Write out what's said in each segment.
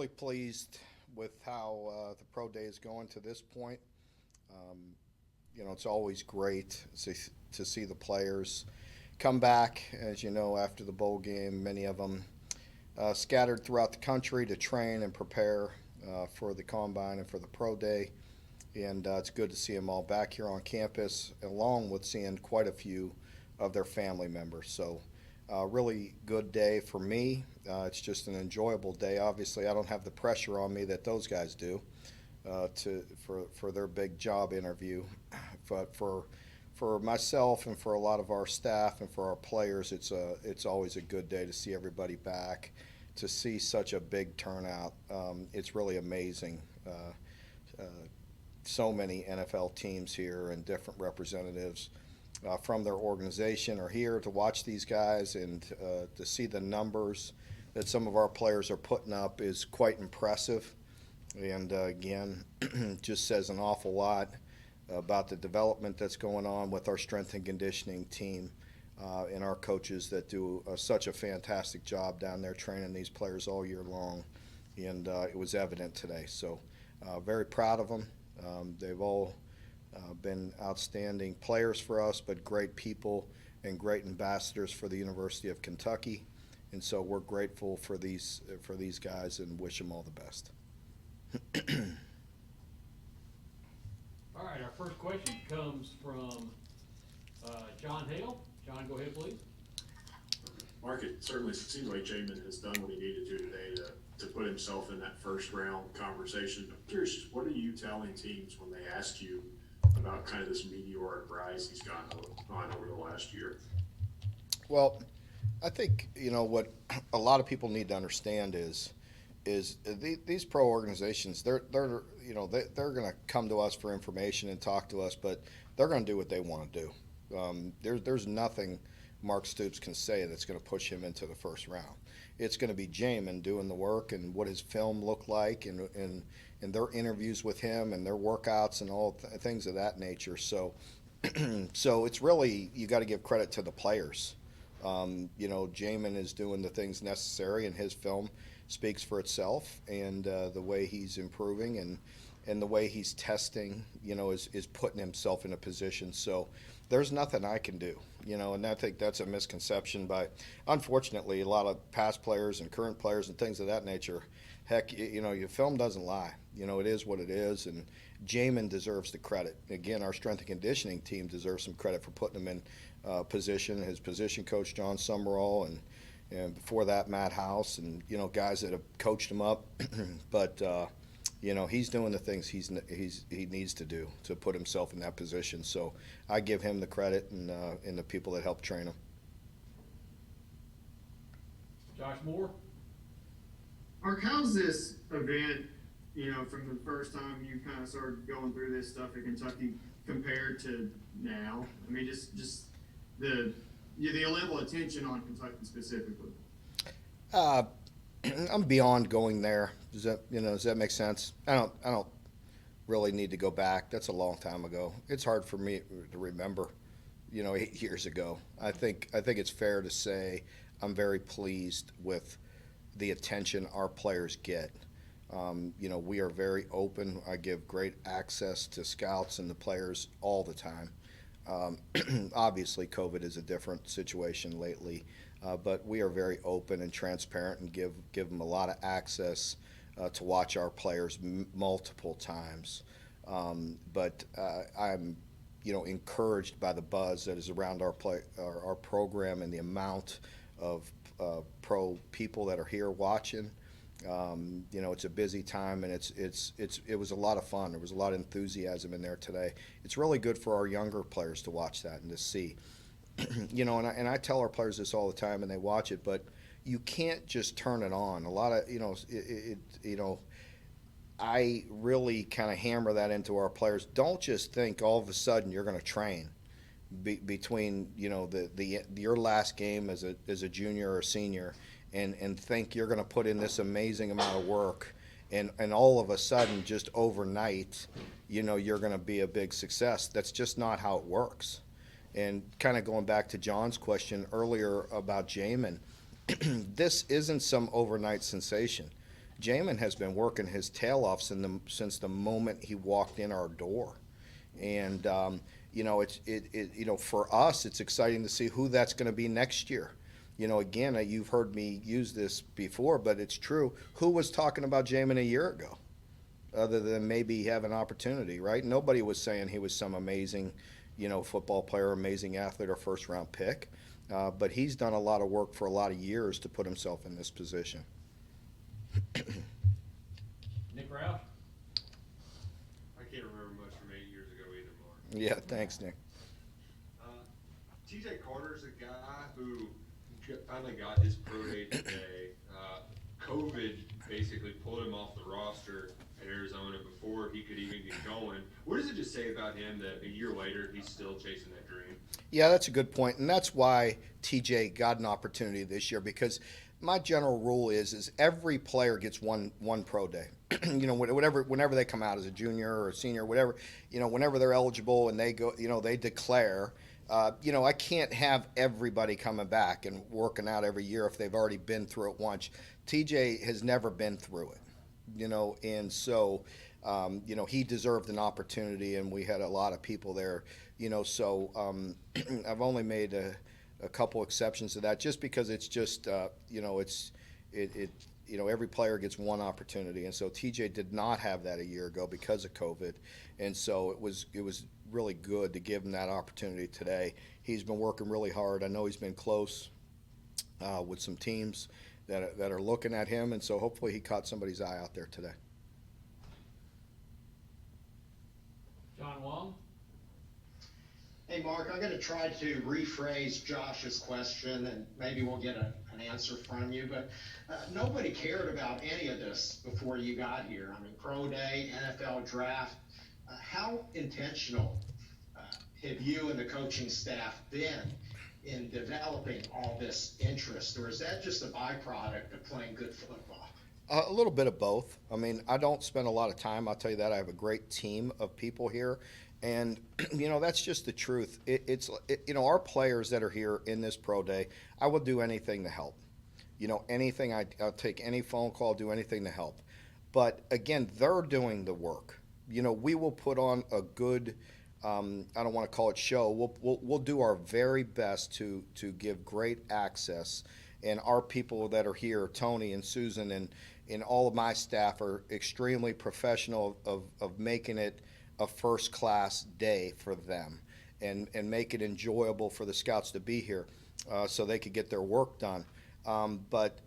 really pleased with how the pro day is going to this point. Um, it's always great to see the players come back. As you know, after the bowl game, many of them scattered throughout the country to train and prepare for the combine and for the pro day. And it's good to see them all back here on campus, along with seeing quite a few of their family members. So, really good day for me. It's just an enjoyable day. Obviously, I don't have the pressure on me that those guys do for their big job interview, but for myself and for a lot of our staff and for our players, it's always a good day to see everybody back, to see such a big turnout. It's really amazing. Uh, so many NFL teams here and different representatives from their organization are here to watch these guys, and to see the numbers that some of our players are putting up is quite impressive. And again, just says an awful lot about the development that's going on with our strength and conditioning team and our coaches that do such a fantastic job down there training these players all year long. And it was evident today. So very proud of them. They've all been outstanding players for us, but great people and great ambassadors for the University of Kentucky. And so we're grateful for these guys and wish them all the best. All right, our first question comes from John Hale. John, go ahead, please. Mark, it certainly seems like Jamin has done what he needed to today to put himself in that first round conversation. I'm curious, what are you telling teams when they ask you about kind of this meteoric rise he's gone on over the last year? Well, I think what a lot of people need to understand is these pro organizations, they're going to come to us for information and talk to us, but they're going to do what they want to do. There's nothing Mark Stoops can say that's going to push him into the first round. It's going to be Jamin doing the work and what his film looked like and their interviews with him and their workouts and all things of that nature. So, so it's really, you got to give credit to the players. Jamin is doing the things necessary, and his film speaks for itself, and the way he's improving and the way he's testing, is putting himself in a position. So there's nothing I can do, and I think that's a misconception by, unfortunately, a lot of past players and current players and things of that nature. Heck, your film doesn't lie. It is what it is, and Jamin deserves the credit. Again, our strength and conditioning team deserves some credit for putting him in position. His position coach, John Summerall, and before that, Matt House, and guys that have coached him up. But he's doing the things he needs to do to put himself in that position. So I give him the credit and the people that helped train him. Josh Moore. Mark, how's this event, from the first time you kind of started going through this stuff at Kentucky compared to now? I mean, just the level of attention on Kentucky specifically. I'm beyond going there. Does that make sense? I don't really need to go back. That's a long time ago. It's hard for me to remember, 8 years ago. I think it's fair to say I'm very pleased with the attention our players get. We are very open. I give great access to scouts and the players all the time. Obviously, COVID is a different situation lately, but we are very open and transparent and give them a lot of access to watch our players multiple times. But I'm, encouraged by the buzz that is around our program and the amount of pro people that are here watching. It's a busy time, and it was a lot of fun. There was a lot of enthusiasm in there today. It's really good for our younger players to watch that and to see. And I tell our players this all the time, and they watch it, but you can't just turn it on. A lot of, I really kind of hammer that into our players. Don't just think all of a sudden you're going to train between, your last game as a junior or senior and think you're going to put in this amazing amount of work and all of a sudden just overnight, you're going to be a big success. That's just not how it works. And kind of going back to John's question earlier about Jamin, this isn't some overnight sensation. Jamin has been working his tail off since the moment he walked in our door. And, for us, it's exciting to see who that's going to be next year. Again, you've heard me use this before, but it's true. Who was talking about Jamin a year ago? Other than maybe have an opportunity, right? Nobody was saying he was some amazing, football player, amazing athlete, or first-round pick. But he's done a lot of work for a lot of years to put himself in this position. Nick Roush? I can't remember much from 8 years ago either, Mark. Yeah, thanks, Nick. TJ Carter's a guy who finally got his pro day today. COVID basically pulled him off the roster at Arizona before he could even get going. What does it just say about him that a year later he's still chasing that dream? Yeah, that's a good point, and that's why TJ got an opportunity this year, because my general rule is every player gets one pro day. Whenever they come out as a junior or a senior, whatever, whenever they're eligible and they go, they declare. I can't have everybody coming back and working out every year if they've already been through it once. TJ has never been through it, and so, he deserved an opportunity, and we had a lot of people there, so I've only made a couple exceptions to that just because it's just, every player gets one opportunity, and so TJ did not have that a year ago because of COVID, and so it was really good to give him that opportunity today. He's been working really hard. I know he's been close with some teams that are looking at him, and so hopefully he caught somebody's eye out there today. John Wong? Hey, Mark, I'm going to try to rephrase Josh's question, and maybe we'll get an answer from you. But nobody cared about any of this before you got here. I mean, pro day, NFL draft. How intentional have you and the coaching staff been in developing all this interest, or is that just a byproduct of playing good football? A little bit of both. I mean, I don't spend a lot of time. I'll tell you that. I have a great team of people here. And, that's just the truth. Our players that are here in this pro day, I will do anything to help. Anything, I'll take any phone call, do anything to help. But, again, they're doing the work. We will put on a good, I don't want to call it show. We'll do our very best to give great access. And our people that are here, Tony and Susan and all of my staff are extremely professional of making it a first-class day for them and make it enjoyable for the scouts to be here so they could get their work done. But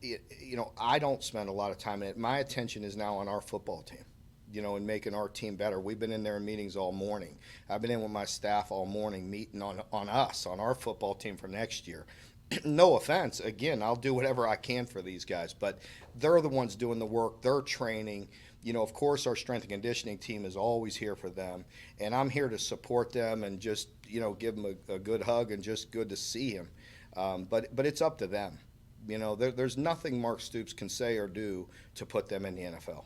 I don't spend a lot of time in it. My attention is now on our football team, and making our team better. We've been in there in meetings all morning. I've been in with my staff all morning meeting on our football team for next year. No offense. Again, I'll do whatever I can for these guys, but they're the ones doing the work. They're training. Of course, our strength and conditioning team is always here for them, and I'm here to support them and just, give them a good hug and just good to see him. But it's up to them. There's nothing Mark Stoops can say or do to put them in the NFL.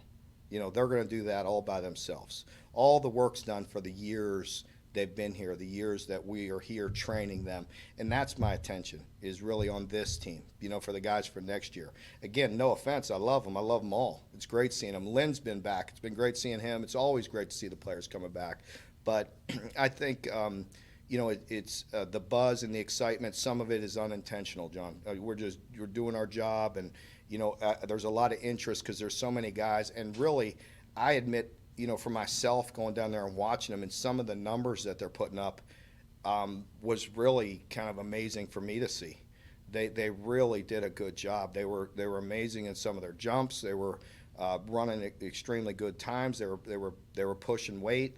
They're going to do that all by themselves. All the work's done for the years they've been here, the years that we are here training them. And that's my attention, is really on this team, for the guys for next year. Again, no offense, I love them. I love them all. It's great seeing them. Lynn's been back. It's been great seeing him. It's always great to see the players coming back. But I think, it's the buzz and the excitement. Some of it is unintentional, John. We're doing our job, and, there's a lot of interest because there's so many guys. And really, I admit, for myself, going down there and watching them, and some of the numbers that they're putting up was really kind of amazing for me to see. They really did a good job. They were amazing in some of their jumps. They were running extremely good times. They were pushing weight.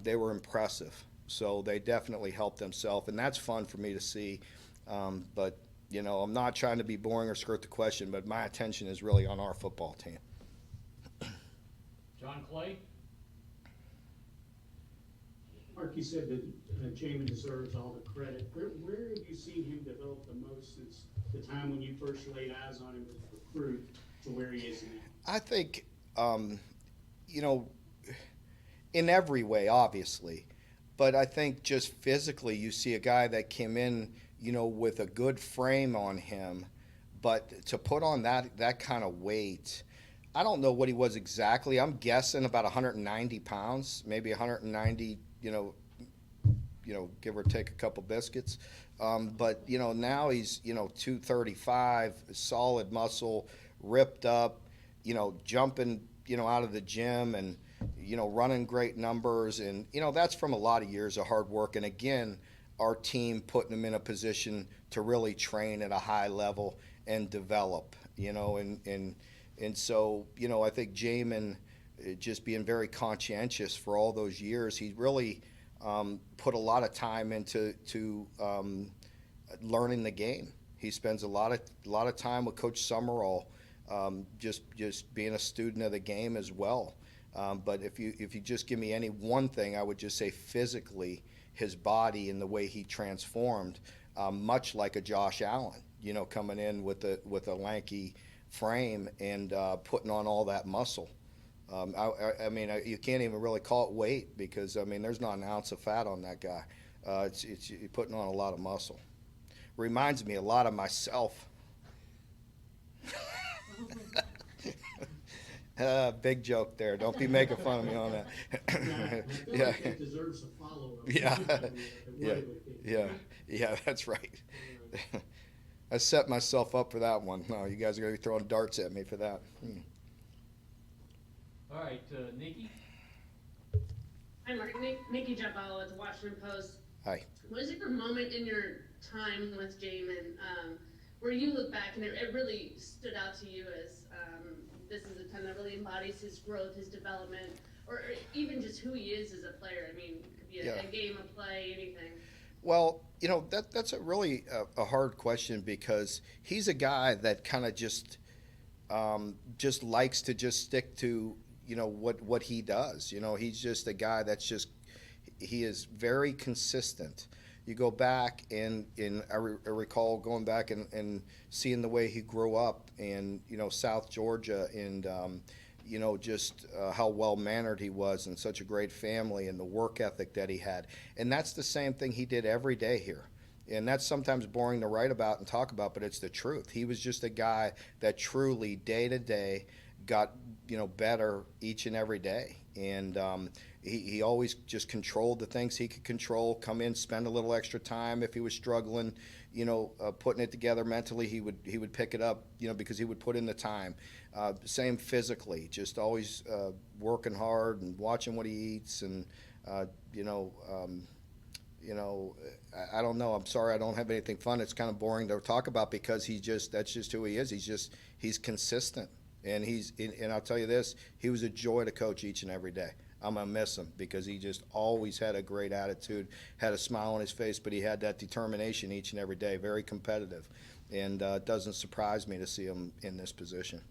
They were impressive. So they definitely helped themselves, and that's fun for me to see. But I'm not trying to be boring or skirt the question, but my attention is really on our football team. John Clay? Mark, you said that Jamin deserves all the credit. Where have you seen him develop the most since the time when you first laid eyes on him as a recruit to where he is now? I think, in every way, obviously. But I think just physically, you see a guy that came in, with a good frame on him, but to put on that kind of weight, I don't know what he was exactly. I'm guessing about 190 pounds, maybe 190, give or take a couple biscuits. But now he's 235, solid muscle, ripped up, jumping out of the gym and running great numbers, and that's from a lot of years of hard work. And again, our team putting him in a position to really train at a high level and develop. And so I think Jamin, just being very conscientious for all those years, he really put a lot of time into learning the game. He spends a lot of time with Coach Summerall, just being a student of the game as well. But if you just give me any one thing, I would just say physically, his body and the way he transformed, much like a Josh Allen, coming in with a lanky frame and putting on all that muscle. I mean, you can't even really call it weight because, there's not an ounce of fat on that guy. It's you're putting on a lot of muscle. Reminds me a lot of myself. Big joke there. Don't be making fun of me on that. Yeah, I feel like it deserves a follow-up. Yeah, that's right. I set myself up for that one. No, you guys are going to be throwing darts at me for that. All right, Nikki? Hi, Mark. Nikki Jabal at the Washington Post. Hi. Was there a moment in your time with Jamin where you look back and it really stood out to you as this is a ton that really embodies his growth, his development, or even just who he is as a player? I mean, it could be a game, a play, anything. Well, that's a really a hard question because he's a guy that kind of just likes to just stick to what he does. He's just a guy he is very consistent. You go back and I recall going back and seeing the way he grew up in South Georgia and just how well mannered he was and such a great family and the work ethic that he had. And that's the same thing he did every day here. And that's sometimes boring to write about and talk about, but it's the truth. He was just a guy that truly day to day got better each and every day. And he always just controlled the things he could control, come in, spend a little extra time. If he was struggling, putting it together mentally, he would pick it up, because he would put in the time. Same physically, just always working hard and watching what he eats. And, I don't know. I'm sorry I don't have anything fun. It's kind of boring to talk about because that's just who he is. He's consistent. And and I'll tell you this, he was a joy to coach each and every day. I'm going to miss him because he just always had a great attitude, had a smile on his face, but he had that determination each and every day, very competitive. And it doesn't surprise me to see him in this position.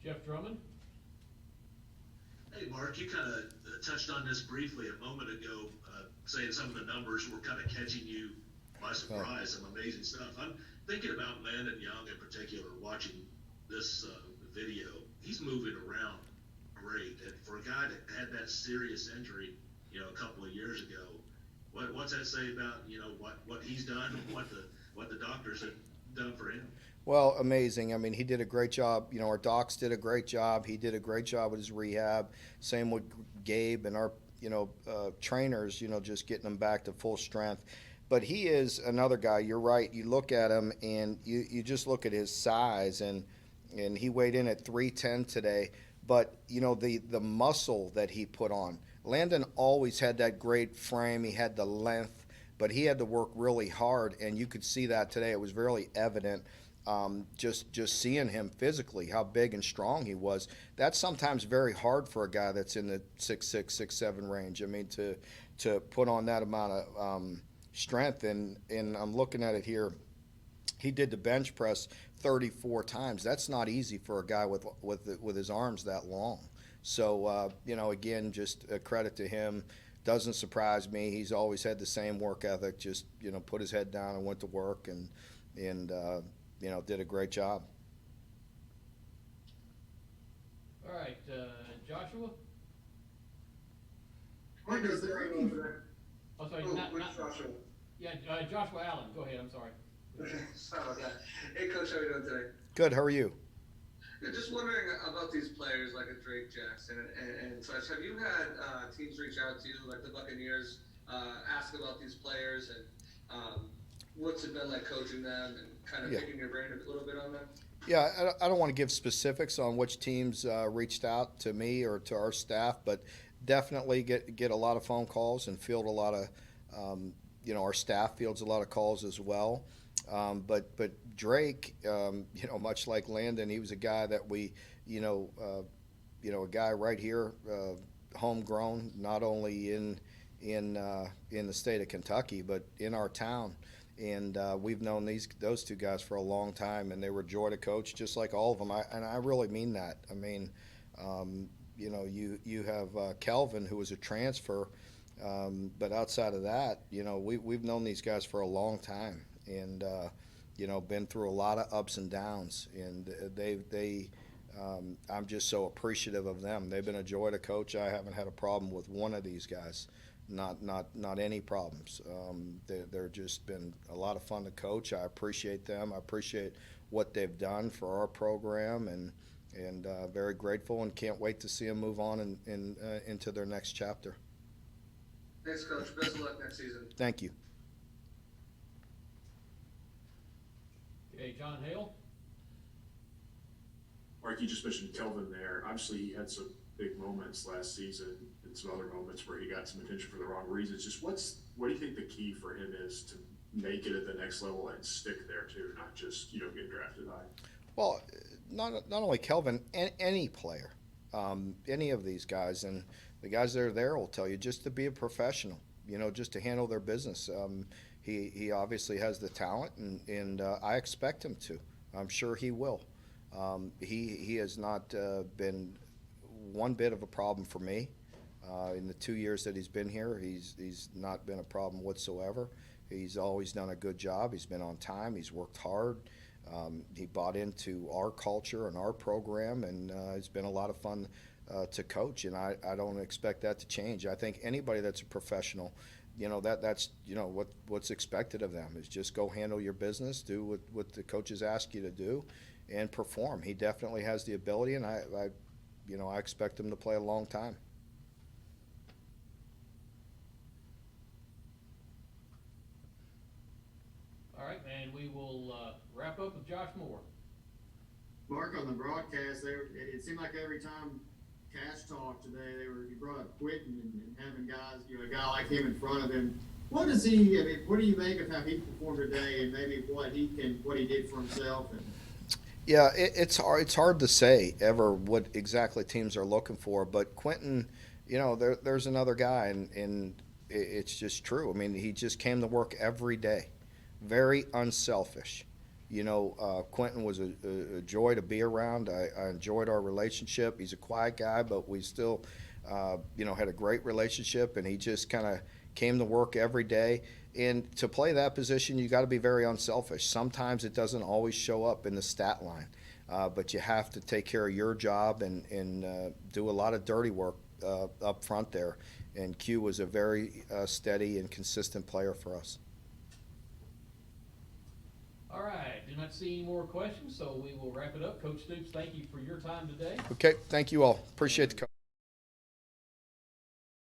Jeff Drummond? Hey, Mark, you kind of touched on this briefly a moment ago, saying some of the numbers were kind of catching you by surprise, some amazing stuff. I'm thinking about Landon Young in particular, watching this video. He's moving around great. And for a guy that had that serious injury, a couple of years ago, what's that say about, what he's done and what the doctors have done for him? Well, amazing. I mean, he did a great job. Our docs did a great job. He did a great job with his rehab. Same with Gabe and our, trainers, just getting him back to full strength. But he is another guy. You're right. You look at him and you just look at his size and he weighed in at 310 today. But, the muscle that he put on. Landon always had that great frame. He had the length, but he had to work really hard. And you could see that today. It was really evident. Just seeing him physically, how big and strong he was. That's sometimes very hard for a guy that's in the 6'6", 6'7" range. I mean, to put on that amount of strength. And I'm looking at it here. He did the bench press 34 times. That's not easy for a guy with his arms that long. So, again, just a credit to him. Doesn't surprise me. He's always had the same work ethic. Just, put his head down and went to work and did a great job. All right, Joshua? Mark, is there any? Oh, sorry, Oh, not which Joshua? Yeah, Joshua Allen. Go ahead. I'm sorry. Sorry about that. Hey, Coach, how are you doing today? Good. How are you? Yeah, just wondering about these players like a Drake Jackson and such. Have you had teams reach out to you, like the Buccaneers, ask about these players and what's it been like coaching them and kind of Yeah. picking your brain a little bit on them? Yeah, I don't want to give specifics on which teams reached out to me or to our staff, but definitely get a lot of phone calls and field a lot of, our staff fields a lot of calls as well. But Drake, much like Landon, he was a guy that we, a guy right here, homegrown, not only in the state of Kentucky, but in our town. And we've known those two guys for a long time, and they were joy to coach, just like all of them. And I really mean that. I mean, you have Kelvin, who was a transfer, but outside of that, we've known these guys for a long time, and been through a lot of ups and downs, and I'm just so appreciative of them. They've been a joy to coach. I haven't had a problem with one of these guys. Not any problems. They're just been a lot of fun to coach. I appreciate them. I appreciate what they've done for our program, and very grateful, and can't wait to see them move on into their next chapter. Thanks, Coach. Best of luck next season. Thank you. Okay, John Hale. Mark, you just mentioned Kelvin there. Obviously, he had some big moments last season and some other moments where he got some attention for the wrong reasons. Just what do you think the key for him is to make it at the next level and stick there too, not just get drafted high? Well, not only Kelvin, any player, any of these guys, and the guys that are there will tell you just to be a professional. Just to handle their business. He obviously has the talent, and I expect him to. I'm sure he will. He has not been one bit of a problem for me. In the 2 years that he's been here, he's not been a problem whatsoever. He's always done a good job. He's been on time. He's worked hard. He bought into our culture and our program, and it's been a lot of fun to coach, and I don't expect that to change. I think anybody that's a professional, that's what's expected of them is just go handle your business, do what the coaches ask you to do, and perform. He definitely has the ability, and I expect him to play a long time. All right, and we will wrap up with Josh Moore. Mark, on the broadcast, it seemed like every time Cash talked today, he brought up quitting and having guys, a guy like him in front of him. What do you make of how he performed today, and maybe what he did for himself? Yeah, it's hard to say ever what exactly teams are looking for, but Quentin, there's another guy, and it's just true. I mean, he just came to work every day, very unselfish. Quentin was a joy to be around. I enjoyed our relationship. He's a quiet guy, but we still, had a great relationship, and he just kind of came to work every day. And to play that position, you got to be very unselfish. Sometimes it doesn't always show up in the stat line, but you have to take care of your job and do a lot of dirty work up front there. And Q was a very steady and consistent player for us. All right, do not see any more questions, so we will wrap it up. Coach Stoops, thank you for your time today. Okay, thank you all. Appreciate the.